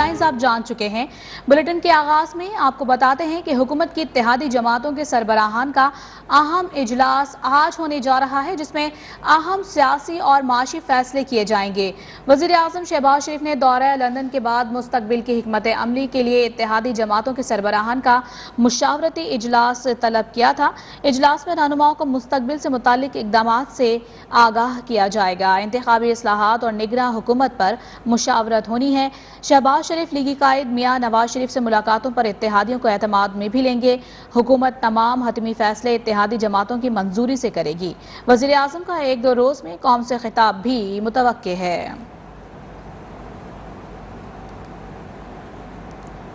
Lines آپ جان چکے ہیں۔ بلیٹن کے آغاز میں آپ کو بتاتے ہیں کہ حکومت کی اتحادی جماعتوں کے سربراہان کا اہم اجلاس آج ہونے جا رہا ہے، جس میں اہم سیاسی اور معاشی فیصلے کیے جائیں گے۔ وزیر اعظم شہباز شریف نے دورہ لندن کے بعد مستقبل کی حکمت عملی کے لیے اتحادی جماعتوں کے سربراہان کا مشاورتی اجلاس طلب کیا تھا۔ اجلاس میں رہنماؤں کو مستقبل سے متعلق اقدامات سے آگاہ کیا جائے گا۔ انتخابی اصلاحات اور نگراں حکومت پر مشاورت ہونی ہے۔ شہباز شریف لیگی قائد میاں نواز شریف سے ملاقاتوں پر اتحادیوں کو اعتماد میں بھی لیں گے۔ حکومت تمام حتمی فیصلے اتحادی جماعتوں کی منظوری سے کرے گی۔ وزیر اعظم کا 1-2 روز میں قوم سے خطاب بھی متوقع ہے۔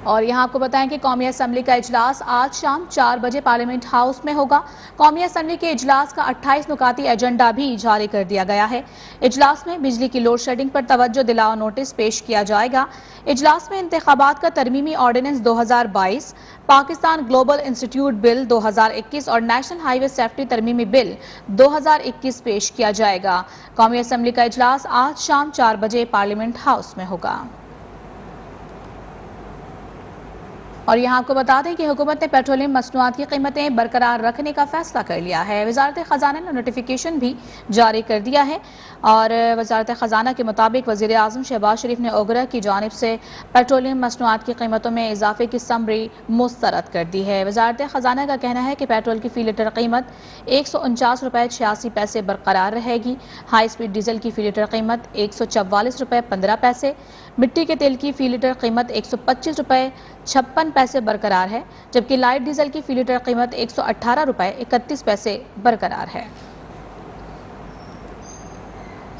اور یہاں آپ کو بتائیں کہ قومی اسمبلی کا اجلاس آج شام 4 بجے پارلیمنٹ ہاؤس میں ہوگا۔ قومی اسمبلی کے اجلاس کا 28 نکاتی ایجنڈا بھی جاری کر دیا گیا ہے۔ اجلاس میں بجلی کی لوڈ شیڈنگ پر توجہ دلاؤ نوٹس پیش کیا جائے گا۔ اجلاس میں انتخابات کا ترمیمی آرڈیننس 2022، پاکستان گلوبل انسٹیٹیوٹ بل 2021 اور نیشنل ہائی وے سیفٹی ترمیمی بل 2021 پیش کیا جائے گا۔ قومی اسمبلی کا اجلاس آج شام 4 بجے پارلیمنٹ ہاؤس میں ہوگا۔ اور یہاں آپ کو بتا دیں کہ حکومت نے پیٹرولیم مصنوعات کی قیمتیں برقرار رکھنے کا فیصلہ کر لیا ہے۔ وزارت خزانہ نے نوٹیفیکیشن بھی جاری کر دیا ہے اور وزارت خزانہ کے مطابق وزیر اعظم شہباز شریف نے اوگرا کی جانب سے پیٹرولیم مصنوعات کی قیمتوں میں اضافے کی سمری مسترد کر دی ہے۔ وزارت خزانہ کا کہنا ہے کہ پیٹرول کی فی لیٹر قیمت 149 روپے 86 پیسے برقرار رہے گی۔ ہائی سپیڈ ڈیزل کی فی لیٹر قیمت 144 روپے 15 پیسے، مٹی کے تیل کی فی لیٹر قیمت 125 روپے 56 پیسے برقرار ہے، جبکہ لائٹ ڈیزل کی فی لیٹر قیمت 118 روپے 31 پیسے برقرار ہے۔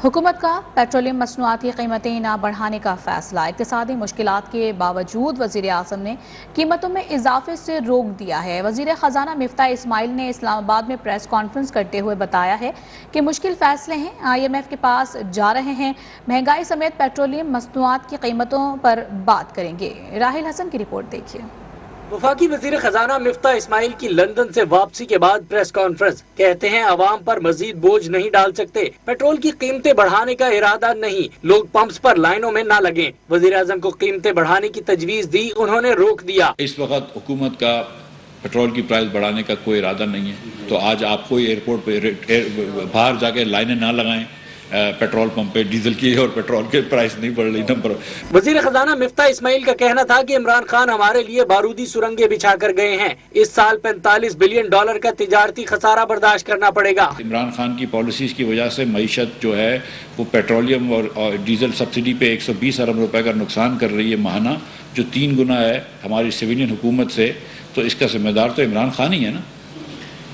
حکومت کا پیٹرولیم مصنوعات کی قیمتیں نہ بڑھانے کا فیصلہ۔ اقتصادی مشکلات کے باوجود وزیر اعظم نے قیمتوں میں اضافے سے روک دیا ہے۔ وزیر خزانہ مفتاح اسماعیل نے اسلام آباد میں پریس کانفرنس کرتے ہوئے بتایا ہے کہ مشکل فیصلے ہیں، IMF کے پاس جا رہے ہیں، مہنگائی سمیت پیٹرولیم مصنوعات کی قیمتوں پر بات کریں گے۔ راحل حسن کی رپورٹ دیکھیے۔ وفاقی وزیر خزانہ مفتاح اسماعیل کی لندن سے واپسی کے بعد پریس کانفرنس، کہتے ہیں عوام پر مزید بوجھ نہیں ڈال سکتے، پیٹرول کی قیمتیں بڑھانے کا ارادہ نہیں، لوگ پمپس پر لائنوں میں نہ لگیں۔ وزیر اعظم کو قیمتیں بڑھانے کی تجویز دی، انہوں نے روک دیا۔ اس وقت حکومت کا پیٹرول کی پرائز بڑھانے کا کوئی ارادہ نہیں ہے، تو آج آپ کوئی ایئرپورٹ پہ باہر جا کے لائنیں نہ لگائیں، پیٹرول پمپ پہ ڈیزل کی اور پیٹرول کے پرائز نہیں بڑھ رہی نمبر۔ وزیر خزانہ مفتاح اسماعیل کا کہنا تھا کہ عمران خان ہمارے لیے بارودی سرنگیں بچھا کر گئے ہیں، اس سال $45 بلین کا تجارتی خسارہ برداشت کرنا پڑے گا۔ عمران خان کی پالیسیز کی وجہ سے معیشت جو ہے وہ پیٹرولیم اور ڈیزل سبسڈی پہ 120 ارب روپے کا نقصان کر رہی ہے ماہانہ، جو 3 گنا ہے ہماری سویلین حکومت سے، تو اس کا ذمہ دار تو عمران خان ہی ہے نا،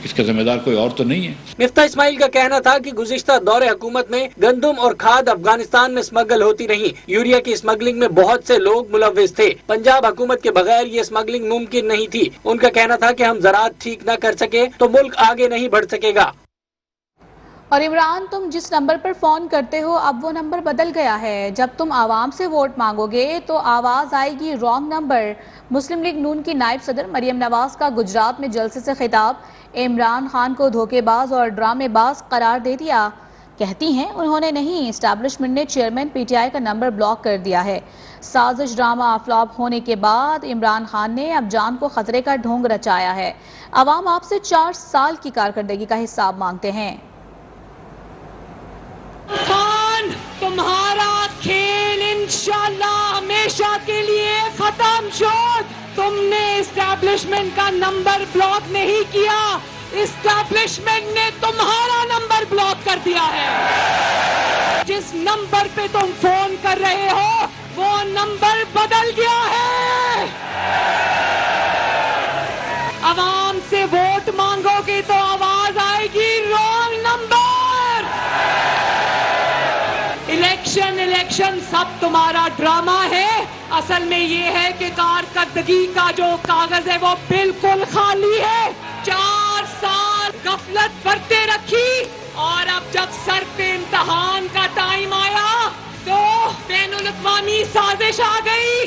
اس کا ذمہ دار کوئی اور تو نہیں ہے۔ مفتاح اسماعیل کا کہنا تھا کہ گزشتہ دور حکومت میں گندم اور کھاد افغانستان میں اسمگل ہوتی رہی، یوریا کی اسمگلنگ میں بہت سے لوگ ملوث تھے، پنجاب حکومت کے بغیر یہ اسمگلنگ ممکن نہیں تھی۔ ان کا کہنا تھا کہ ہم زراعت ٹھیک نہ کر سکے تو ملک آگے نہیں بڑھ سکے گا۔ اور عمران، تم جس نمبر پر فون کرتے ہو اب وہ نمبر بدل گیا ہے، جب تم عوام سے ووٹ مانگو گے تو آواز آئے گی رانگ نمبر۔ مسلم لیگ نون کی نائب صدر مریم نواز کا گجرات میں جلسے سے خطاب، عمران خان کو دھوکے باز اور ڈرامے باز قرار دے دیا۔ کہتی ہیں انہوں نے نہیں، اسٹیبلشمنٹ نے چیئرمین PTI کا نمبر بلاک کر دیا ہے۔ سازش ڈرامہ فلاپ ہونے کے بعد عمران خان نے اب جان کو خطرے کا ڈھونگ رچایا ہے۔ عوام آپ سے 4 سال کی کارکردگی کا حساب مانگتے ہیں۔ خان، تمہارا کھیل انشاءاللہ ہمیشہ کے لیے ختم شد۔ تم نے اسٹیبلشمنٹ کا نمبر بلاک نہیں کیا، اسٹیبلشمنٹ نے تمہارا نمبر بلاک کر دیا ہے۔ جس نمبر پہ تم فون کر رہے ہو وہ نمبر بدل گیا ہے۔ عوام سے ووٹ مانگو گے تو آواز آئے گی رانگ نمبر۔ الیکشن سب تمہارا ڈرامہ ہے، اصل میں یہ ہے کہ کارکردگی کا جو کاغذ ہے وہ بالکل خالی ہے۔ 4 سال غفلت برتے رکھی اور اب جب سر پہ امتحان کا ٹائم آیا تو بین الاقوامی سازش آ گئی۔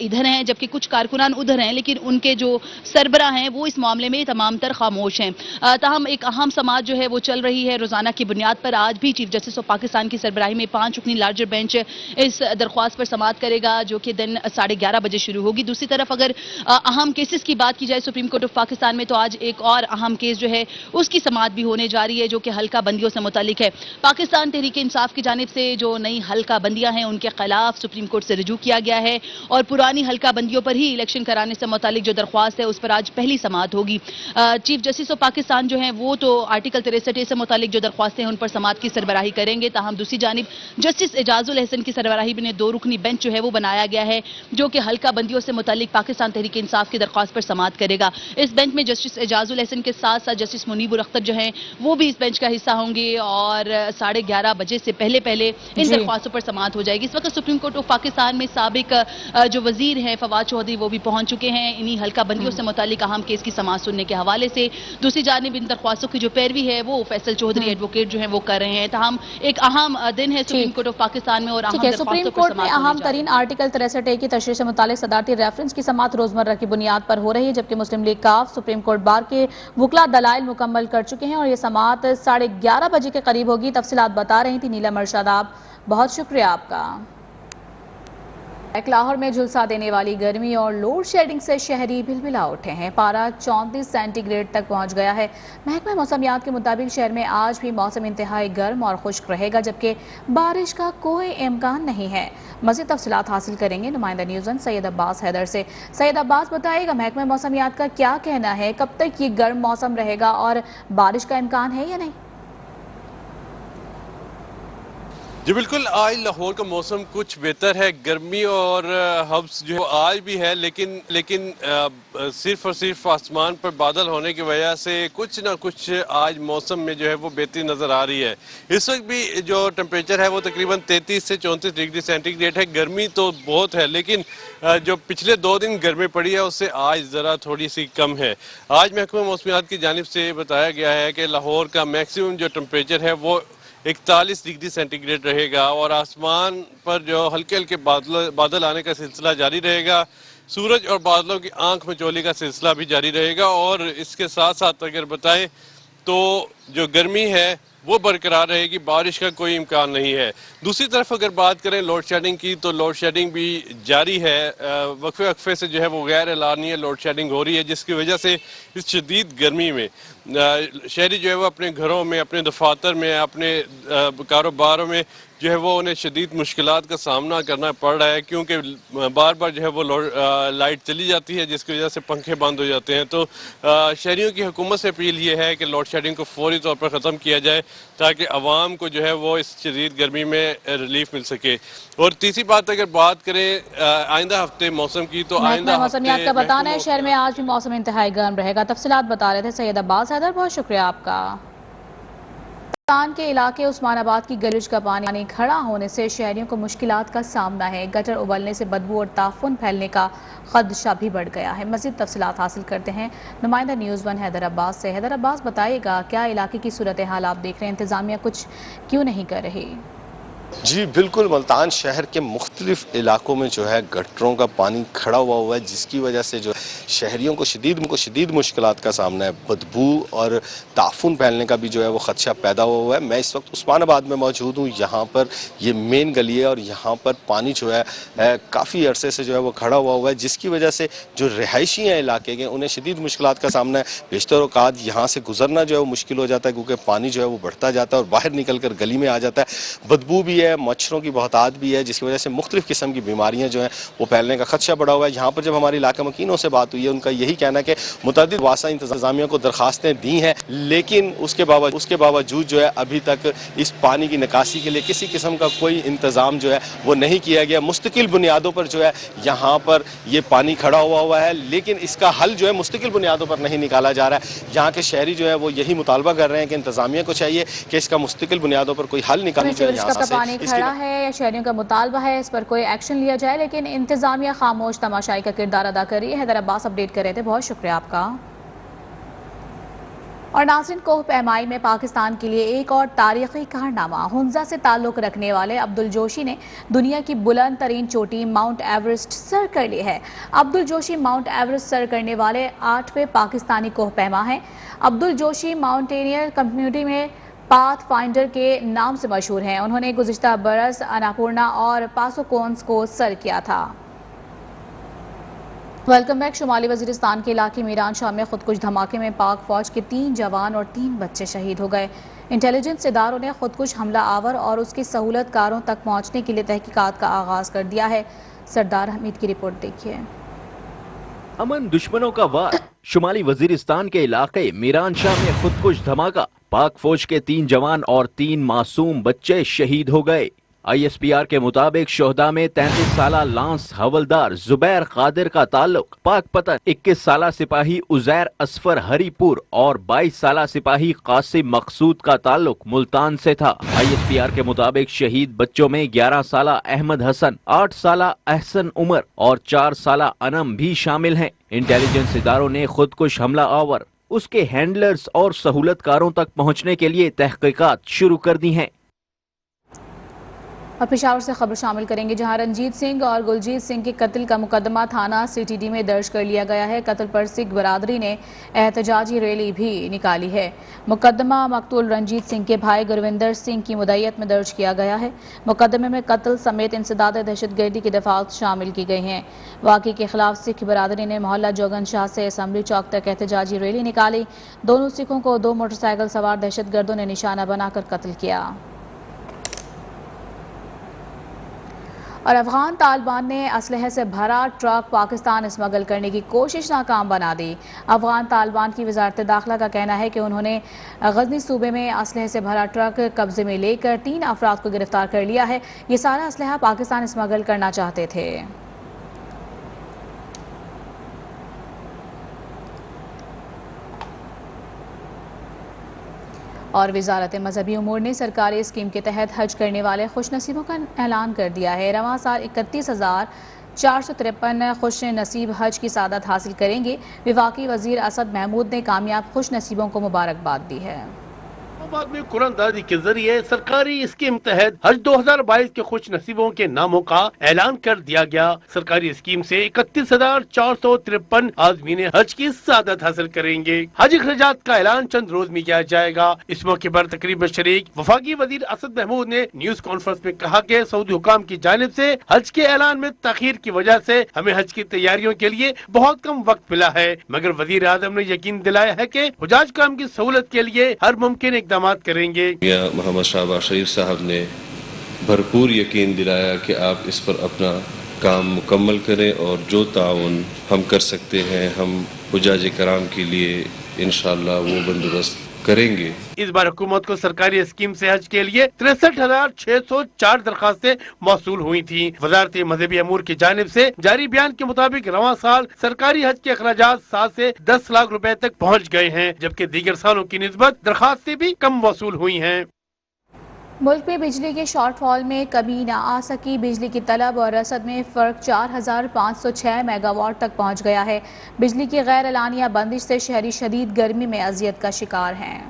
ادھر ہیں جبکہ کچھ کارکنان ادھر ہیں، لیکن ان کے جو سربراہ ہیں وہ اس معاملے میں تمام تر خاموش ہیں۔ تاہم ایک اہم سماعت جو ہے وہ چل رہی ہے روزانہ کی بنیاد پر۔ آج بھی چیف جسٹس آف پاکستان کی سربراہی میں 5 رکنی لارجر بینچ اس درخواست پر سماعت کرے گا جو کہ دن 11:30 بجے شروع ہوگی۔ دوسری طرف اگر اہم کیسز کی بات کی جائے سپریم کورٹ آف پاکستان میں، تو آج ایک اور اہم کیس جو ہے اس کی سماعت بھی ہونے جا رہی ہے جو کہ حلقہ بندیوں سے متعلق ہے۔ پاکستان تحریک انصاف کی جانب سے جو نئی حلقہ بندیاں ہیں ان کے خلاف سپریم کورٹ سے رجوع کیا گیا ہے اور پرانی حلقہ بندیوں پر ہی الیکشن کرانے سے متعلق جو درخواست ہے اس پر آج پہلی سماعت ہوگی۔ چیف جسٹس آف پاکستان جو ہیں وہ تو آرٹیکل 63 سے متعلق جو درخواستیں ہیں ان پر سماعت کی سربراہی کریں گے، تاہم دوسری جانب جسٹس اعجاز الحسن کی سربراہی میں 2 رکنی بینچ جو ہے وہ بنایا گیا ہے جو کہ حلقہ بندیوں سے متعلق پاکستان تحریک انصاف کی درخواست پر سماعت کرے گا۔ اس بینچ میں جسٹس اعجاز الحسن کے ساتھ ساتھ جسٹس منیب الاختر جو ہیں وہ بھی اس بینچ کا حصہ ہوں گے اور 11:30 بجے سے پہلے ان درخواستوں پر سماعت ہو جائے گی۔ اس وقت سپریم کورٹ آف پاکستان میں سابق جو وزیر ہیں فواد چودھری وہ بھی پہنچ چکے ہیں انہی حلقہ بندیوں سے متعلق اہم کیس کی سماعت سننے کے حوالے سے۔ دوسری جانب ان درخواستوں کی جو پیروی ہے وہ فیصل چودھری ایڈوکیٹ جو ہیں وہ کر رہے ہیں۔ تاہم ایک اہم دن ہے سپریم کورٹ آف پاکستان میں اور اہم سپریم درخواستوں پر کورٹ میں سماعت اہم ہونے جا رہی ہے۔ ترین آرٹیکل 63 کی تشریح سے متعلق صدارتی ریفرنس کی سماعت روزمرہ کی بنیاد پر ہو رہی ہے، جبکہ مسلم لیگ کاف سپریم کورٹ بار کے وکلاء دلائل مکمل کر چکے ہیں اور یہ سماعت 11:30 بجے کے قریب ہوگی۔ تفصیلات بتا رہی تھی نیلم ارشاد۔ آپ بہت شکریہ آپ کا۔ لاہور میں جھلسا دینے والی گرمی اور لوڈ شیڈنگ سے شہری بلبلا اٹھے ہیں۔ پارہ 34 سینٹی گریڈ تک پہنچ گیا ہے۔ محکمہ موسمیات کے مطابق شہر میں آج بھی موسم انتہائی گرم اور خشک رہے گا، جبکہ بارش کا کوئی امکان نہیں ہے۔ مزید تفصیلات حاصل کریں گے نمائندہ نیوز ون سید عباس حیدر سے۔ سید عباس بتائے گا محکمہ موسمیات کا کیا کہنا ہے، کب تک یہ گرم موسم رہے گا اور بارش کا امکان ہے یا نہیں؟ جی بالکل، آج لاہور کا موسم کچھ بہتر ہے۔ گرمی اور حبس جو آج بھی ہے، لیکن صرف اور صرف آسمان پر بادل ہونے کی وجہ سے کچھ نہ کچھ آج موسم میں جو ہے وہ بہتری نظر آ رہی ہے۔ اس وقت بھی جو ٹمپریچر ہے وہ تقریباً 33 سے 34 ڈگری سینٹی گریڈ ہے۔ گرمی تو بہت ہے، لیکن جو پچھلے 2 دن گرمی پڑی ہے اس سے آج ذرا تھوڑی سی کم ہے۔ آج محکمہ موسمیات کی جانب سے بتایا گیا ہے کہ لاہور کا میکسیمم جو ٹمپریچر ہے وہ 41 ڈگری سینٹی گریڈ رہے گا اور آسمان پر جو ہلکے ہلکے بادل آنے کا سلسلہ جاری رہے گا۔ سورج اور بادلوں کی آنکھ مچولی کا سلسلہ بھی جاری رہے گا اور اس کے ساتھ ساتھ اگر بتائیں تو جو گرمی ہے وہ برقرار رہے گی، بارش کا کوئی امکان نہیں ہے۔ دوسری طرف اگر بات کریں لوڈ شیڈنگ کی تو لوڈ شیڈنگ بھی جاری ہے۔ وقفے سے جو ہے وہ غیر اعلانیہ لوڈ شیڈنگ ہو رہی ہے، جس کی وجہ سے اس شدید گرمی میں شہری جو ہے وہ اپنے گھروں میں، اپنے دفاتر میں، اپنے کاروباروں میں جو ہے وہ انہیں شدید مشکلات کا سامنا کرنا پڑ رہا ہے، کیونکہ بار بار جو ہے وہ لائٹ چلی جاتی ہے جس کی وجہ سے پنکھے بند ہو جاتے ہیں۔ تو شہریوں کی حکومت سے اپیل یہ ہے کہ لوڈ شیڈنگ کو فوری طور پر ختم کیا جائے تاکہ عوام کو جو ہے وہ اس شدید گرمی میں ریلیف مل سکے۔ اور تیسری بات اگر بات کریں آئندہ ہفتے موسم کی تو آئندہ محکمہ موسمیات کا بتانا ہے شہر میں آج بھی موسم انتہائی گرم رہے گا۔ تفصیلات بتا رہے تھے سید عباس حیدر، بہت شکریہ آپ کا۔ پاکستان کے علاقے عثمان آباد کی گلیچ کا پانی کھڑا ہونے سے شہریوں کو مشکلات کا سامنا ہے۔ گٹر ابلنے سے بدبو اور تعفن پھیلنے کا خدشہ بھی بڑھ گیا ہے۔ مزید تفصیلات حاصل کرتے ہیں نمائندہ نیوز ون حیدر عباس سے۔ حیدر عباس بتائے گا کیا علاقے کی صورتحال آپ دیکھ رہے ہیں، انتظامیہ کچھ کیوں نہیں کر رہی؟ جی بالکل، ملتان شہر کے مختلف علاقوں میں جو ہے گٹروں کا پانی کھڑا ہوا ہے، جس کی وجہ سے جو شہریوں کو شدید مشکلات کا سامنا ہے۔ بدبو اور تعفن پھیلنے کا بھی جو ہے وہ خدشہ پیدا ہوا ہے۔ میں اس وقت عثمان آباد میں موجود ہوں، یہاں پر یہ مین گلی ہے اور یہاں پر پانی جو ہے کافی عرصے سے جو ہے وہ کھڑا ہوا ہے، جس کی وجہ سے جو رہائشی ہیں علاقے کے انہیں شدید مشکلات کا سامنا ہے۔ بیشتر اوقات یہاں سے گزرنا جو ہے وہ مشکل ہو جاتا ہے کیونکہ پانی جو ہے وہ بڑھتا جاتا ہے اور باہر نکل کر گلی میں آ جاتا ہے۔ بدبو بھی ہے، مچھروں کی بہتات بھی ہے، جس کی وجہ سے مختلف قسم کی بیماریاں جو ہیں وہ پھیلنے کا خدشہ بڑھا ہوا ہے۔ یہاں پر جب ہماری علاقہ مکینوں سے بات ہوئی ہے، ان کا یہی کہنا ہے کہ متعدد واسطہ انتظامیہ کو درخواستیں دی ہیں، لیکن اس کے باوجود جو ہے ابھی تک اس پانی کی نکاسی کے لیے کسی قسم کا کوئی انتظام جو ہے وہ نہیں کیا گیا۔ مستقل بنیادوں پر جو ہے یہاں پر یہ پانی کھڑا ہوا ہے، لیکن اس کا حل جو ہے مستقل بنیادوں پر نہیں نکالا جا رہا ہے۔ یہاں کے شہری جو ہے وہ یہی مطالبہ کر رہے ہیں کہ انتظامیہ کو چاہیے کہ اس کا مستقل بنیادوں پر کوئی حل نکالنا چاہیے۔ کھڑا ہے یا شہریوں کا مطالبہ ہے اس پر کوئی ایکشن لیا جائے، لیکن انتظامیہ خاموش تماشائی کا کردار ادا کر رہی ہے۔ حیدر عباس اپڈیٹ کر رہے تھے، بہت شکریہ آپ کا۔ اور ناظرین، کوہ پیمائی میں پاکستان کے لیے ایک اور تاریخی کارنامہ، ہنزا سے تعلق رکھنے والے عبد الجوشی نے دنیا کی بلند ترین چوٹی ماؤنٹ ایورسٹ سر کر لی ہے۔ عبد الجوشی ماؤنٹ ایورسٹ سر کرنے والے 8ویں پاکستانی کوہ پیما ہیں۔ عبد الجوشی ماؤنٹینئر کمیونٹی میں پاتھ فائنڈر کے نام سے مشہور ہیں۔ انہوں نے گزشتہ برس اناپورنا اور پاسوکونس کو سر کیا تھا۔ Welcome back. شمالی وزیرستان کے علاقے میران شاہ میں خودکش دھماکے میں پاک فوج کے 3 جوان اور 3 بچے شہید ہو گئے۔ انٹیلیجنس اداروں نے خودکش حملہ آور اور اس کی سہولت کاروں تک پہنچنے کے لیے تحقیقات کا آغاز کر دیا ہے۔ سردار حمید کی رپورٹ دیکھیے۔ امن دشمنوں کا وار، شمالی وزیرستان کے علاقے میران شاہ میں خودکش دھماکہ، پاک فوج کے 3 جوان اور 3 معصوم بچے شہید ہو گئے۔ آئی ایس پی آر کے مطابق شہداء میں 33 سالہ لانس حولدار زبیر قادر کا تعلق پاک پتن، 21 سالہ سپاہی عزیر اصفر ہری پور اور 22 سالہ سپاہی قاسم مقصود کا تعلق ملتان سے تھا۔ آئی ایس پی آر کے مطابق شہید بچوں میں 11 سالہ احمد حسن، 8 سالہ احسن عمر اور 4 سالہ انم بھی شامل ہیں۔ انٹیلیجنس اداروں نے خودکش حملہ آور، اس کے ہینڈلرز اور سہولت کاروں تک پہنچنے کے لیے تحقیقات شروع کر دی ہیں۔ اور پشاور سے خبر شامل کریں گے، جہاں رنجیت سنگھ اور گلجیت سنگھ کے قتل کا مقدمہ تھانہ سی ٹی ڈی میں درج کر لیا گیا ہے۔ قتل پر سکھ برادری نے احتجاجی ریلی بھی نکالی ہے۔ مقدمہ مقتول رنجیت سنگھ کے بھائی گروندر سنگھ کی مدعیت میں درج کیا گیا ہے۔ مقدمے میں قتل سمیت انسداد دہشت گردی کی دفعات شامل کی گئی ہیں۔ واقعے کے خلاف سکھ برادری نے محلہ جوگن شاہ سے اسمبلی چوک تک احتجاجی ریلی نکالی۔ دونوں سکھوں کو 2 موٹر سائیکل سوار دہشت گردوں نے نشانہ بنا کر قتل کیا۔ اور افغان طالبان نے اسلحے سے بھرا ٹرک پاکستان اسمگل کرنے کی کوشش ناکام بنا دی۔ افغان طالبان کی وزارت داخلہ کا کہنا ہے کہ انہوں نے غزنی صوبے میں اسلحے سے بھرا ٹرک قبضے میں لے کر 3 افراد کو گرفتار کر لیا ہے۔ یہ سارا اسلحہ پاکستان اسمگل کرنا چاہتے تھے۔ اور وزارت مذہبی امور نے سرکاری اسکیم کے تحت حج کرنے والے خوش نصیبوں کا اعلان کر دیا ہے۔ رواں سال 31,453 خوش نصیب حج کی سعادت حاصل کریں گے۔ وفاقی وزیر اسد محمود نے کامیاب خوش نصیبوں کو مبارکباد دی ہے۔ بعد میں قرآن دادی کے ذریعے سرکاری اسکیم تحت حج 2022 کے خوش نصیبوں کے ناموں کا اعلان کر دیا گیا۔ سرکاری اسکیم سے 31,453 عازمین حج کی سعادت حاصل کریں گے۔ حج اخراجات کا اعلان چند روز میں کیا جائے گا۔ اس موقع پر تقریب میں شریک وفاقی وزیر اسد محمود نے نیوز کانفرنس میں کہا کہ سعودی حکام کی جانب سے حج کے اعلان میں تاخیر کی وجہ سے ہمیں حج کی تیاریوں کے لیے بہت کم وقت ملا ہے، مگر وزیر اعظم نے یقین دلایا ہے کہ حجاج کرام کی سہولت کے لیے ہر ممکن اقدامات کریں گے۔ میاں محمد شہباز شریف صاحب نے بھرپور یقین دلایا کہ آپ اس پر اپنا کام مکمل کریں اور جو تعاون ہم کر سکتے ہیں ہم حجاج کرام کے لیے انشاءاللہ وہ بندوبست کریں گے۔ اس بار حکومت کو سرکاری اسکیم سے حج کے لیے 63,604 درخواستیں موصول ہوئی تھیں۔ وزارت مذہبی امور کی جانب سے جاری بیان کے مطابق رواں سال سرکاری حج کے اخراجات 7 سے 10 لاکھ روپے تک پہنچ گئے ہیں، جبکہ دیگر سالوں کی نسبت درخواستیں بھی کم موصول ہوئی ہیں۔ ملک میں بجلی کے شارٹ فال میں کمی نہ آ سکی۔ بجلی کی طلب اور رسد میں فرق 4,506 میگا واٹ تک پہنچ گیا ہے۔ بجلی کی غیر اعلانیہ بندش سے شہری شدید گرمی میں اذیت کا شکار ہیں۔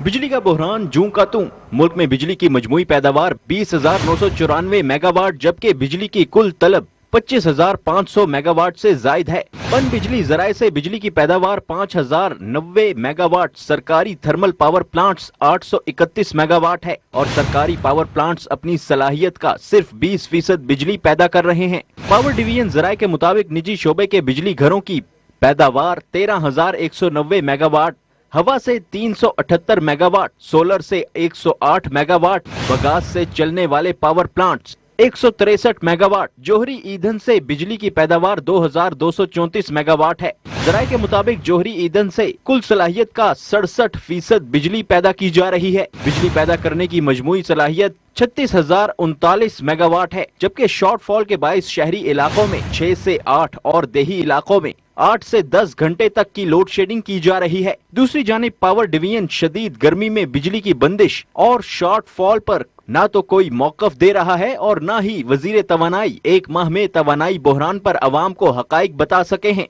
بجلی کا بحران جوں کا توں۔ ملک میں بجلی کی مجموعی پیداوار 20,994 میگا واٹ جبکہ بجلی کی کل طلب 25,500 میگا واٹ سے زائد ہے۔ پن بجلی ذرائع سے بجلی کی پیداوار 5,090 میگا واٹ، سرکاری thermal power plants 831 mega what ہے اور سرکاری پاور پلانٹس اپنی صلاحیت کا صرف 20% بجلی پیدا کر رہے ہیں۔ پاور ڈویژن ذرائع کے مطابق نجی شعبے کے بجلی گھروں کی پیداوار 13,190 میگا واٹ، ہوا سے 378 میگا واٹ، سولر سے 108 میگا واٹ، بگاس سے چلنے والے پاور پلانٹس 163 میگا واٹ، جوہری ایندھن سے بجلی کی پیداوار 2,234 میگا واٹ ہے۔ ذرائع کے مطابق جوہری ایندھن سے کل صلاحیت کا 67% بجلی پیدا کی جا رہی ہے۔ بجلی پیدا کرنے کی مجموعی صلاحیت 36,039 میگا واٹ ہے، جبکہ شارٹ فال کے باعث شہری علاقوں میں 6 سے 8 اور دیہی علاقوں میں 8 سے 10 گھنٹے تک کی لوڈ شیڈنگ کی جا رہی ہے۔ دوسری جانب پاور ڈویژن شدید گرمی میں بجلی کی بندش اور شارٹ فال پر نہ تو کوئی موقف دے رہا ہے اور نہ ہی وزیر توانائی 1 ماہ میں توانائی بحران پر عوام کو حقائق بتا سکے ہیں۔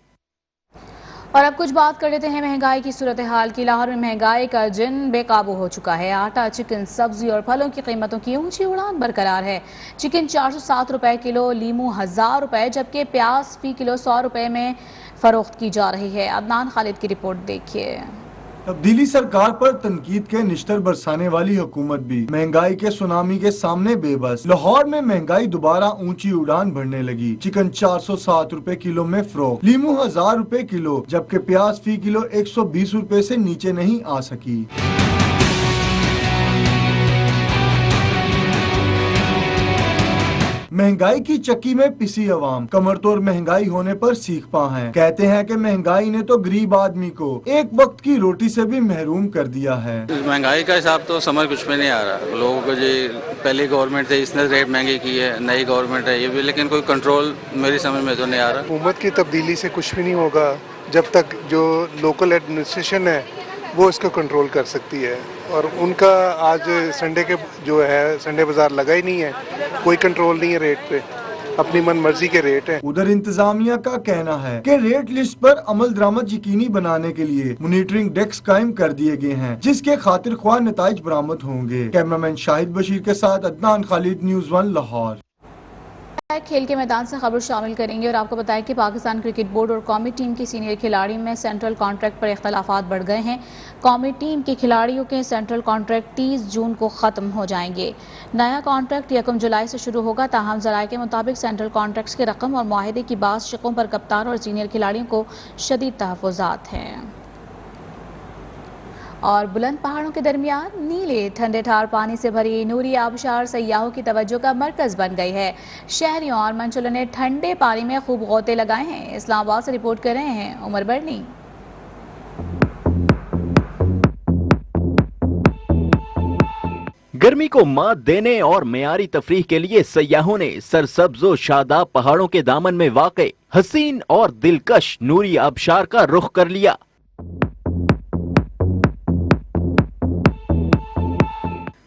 اور اب کچھ بات کر لیتے ہیں مہنگائی کی صورتحال کی۔ لاہور میں مہنگائی کا جن بے قابو ہو چکا ہے۔ آٹا، چکن، سبزی اور پھلوں کی قیمتوں کی اونچی اڑان برقرار ہے۔ چکن 407 روپے کلو، لیمو 1000 روپے، جبکہ پیاز فی کلو 100 روپے میں فروخت کی جا رہی ہے۔ عدنان خالد کی رپورٹ دیکھیے۔ تبدیلی سرکار پر تنقید کے نشتر برسانے والی حکومت بھی مہنگائی کے سونامی کے سامنے بے بس۔ لاہور میں مہنگائی دوبارہ اونچی اڑان بھرنے لگی۔ چکن 407 روپے کلو میں فروخت، لیمو 1000 روپے کلو، جبکہ پیاز فی کلو 120 روپے سے نیچے نہیں آ سکی۔ مہنگائی کی چکی میں پسی عوام کمر توڑ مہنگائی ہونے پر سیکھ پا ہیں۔ کہتے ہیں کہ مہنگائی نے تو غریب آدمی کو ایک وقت کی روٹی سے بھی محروم کر دیا ہے۔ مہنگائی کا حساب تو سمجھ کچھ میں نہیں آ رہا لوگوں کو۔ جی پہلی گورنمنٹ تھی، اس نے ریٹ مہنگی کی ہے، نئی گورنمنٹ ہے یہ بھی، لیکن کوئی کنٹرول میری سمجھ میں تو نہیں آ رہا۔ حکومت کی تبدیلی سے کچھ بھی نہیں ہوگا جب تک جو لوکل ایڈمنسٹریشن ہے وہ اس کو کنٹرول کر سکتی ہے، اور ان کا آج سنڈے کے جو ہے سنڈے بازار لگا ہی نہیں ہے، کوئی کنٹرول نہیں ہے ریٹ پہ، اپنی من مرضی کے ریٹ ہیں۔ ادھر انتظامیہ کا کہنا ہے کہ ریٹ لسٹ پر عمل درآمد یقینی بنانے کے لیے مانیٹرنگ ڈیسک قائم کر دیے گئے ہیں، جس کے خاطر خواہ نتائج برآمد ہوں گے۔ کیمرامین شاہد بشیر کے ساتھ عدنان خالد، نیوز 1 لاہور۔ کھیل کے میدان سے خبر شامل کریں گے اور آپ کو بتائیں کہ پاکستان کرکٹ بورڈ اور قومی ٹیم کی سینئر کھلاڑی میں سینٹرل کانٹریکٹ پر اختلافات بڑھ گئے ہیں۔ قومی ٹیم کے کھلاڑیوں کے سینٹرل کانٹریکٹ 30 جون کو ختم ہو جائیں گے۔ نیا کانٹریکٹ 1 جولائی سے شروع ہوگا، تاہم ذرائع کے مطابق سینٹرل کانٹریکٹس کی رقم اور معاہدے کی بعض شقوں پر کپتان اور سینئر کھلاڑیوں کو شدید تحفظات ہیں۔ اور بلند پہاڑوں کے درمیان نیلے ٹھنڈے ٹھار پانی سے بھری نوری آبشار سیاحوں کی توجہ کا مرکز بن گئی ہے۔ شہریوں اور منچلوں نے ٹھنڈے پانی میں خوب غوطے لگائے ہیں۔ اسلام آباد سے رپورٹ کر رہے ہیں عمر برنی۔ گرمی کو مات دینے اور معیاری تفریح کے لیے سیاحوں نے سرسبز و شاداب پہاڑوں کے دامن میں واقع حسین اور دلکش نوری آبشار کا رخ کر لیا۔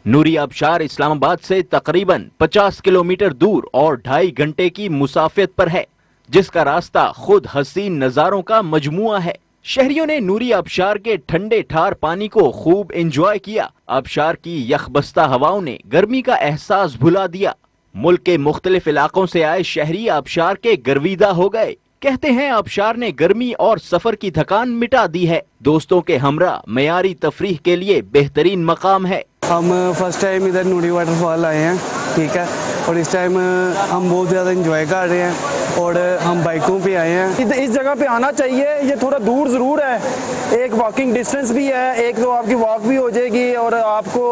نوری آبشار اسلام آباد سے تقریباً 50 کلومیٹر دور اور 2.5 گھنٹے کی مسافت پر ہے، جس کا راستہ خود حسین نظاروں کا مجموعہ ہے۔ شہریوں نے نوری آبشار کے ٹھنڈے ٹھار پانی کو خوب انجوائے کیا۔ آبشار کی یخبستہ ہواؤں نے گرمی کا احساس بھلا دیا۔ ملک کے مختلف علاقوں سے آئے شہری آبشار کے گرویدہ ہو گئے۔ کہتے ہیں آبشار نے گرمی اور سفر کی تھکان مٹا دی ہے۔ دوستوں کے ہمراہ معیاری تفریح کے لیے بہترین مقام ہے۔ ہم فرسٹ ٹائم ادھر نوری واٹر فال آئے ہیں، ٹھیک ہے، اور اس ٹائم ہم بہت زیادہ انجوائے کر رہے ہیں، اور ہم بائکوں پہ آئے ہیں۔ اس جگہ پہ آنا چاہیے، یہ تھوڑا دور ضرور ہے، ایک واکنگ ڈسٹینس بھی ہے، ایک تو آپ کی واک بھی ہو جائے گی اور آپ کو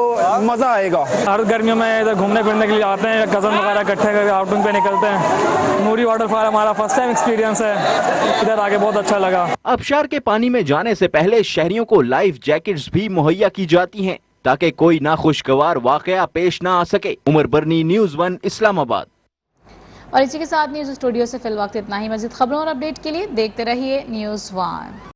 مزہ آئے گا۔ ہر گرمیوں میں ادھر گھومنے پھرنے کے لیے آتے ہیں، کزن وغیرہ اکٹھے کر کے آؤٹنگ پہ نکلتے ہیں۔ نوری واٹر فال ہمارا فرسٹ ٹائم ایکسپیرینس ہے، ادھر آگے بہت اچھا لگا۔ آبشار کے پانی میں جانے سے پہلے شہریوں کو لائف جیکٹس بھی مہیا کی جاتی ہیں تاکہ کوئی ناخوشگوار واقعہ پیش نہ آ سکے۔ عمر برنی، نیوز 1 اسلام آباد۔ اور اسی کے ساتھ نیوز اسٹوڈیو سے فی الوقت اتنا ہی۔ مزید خبروں اور اپڈیٹ کے لیے دیکھتے رہیے نیوز 1۔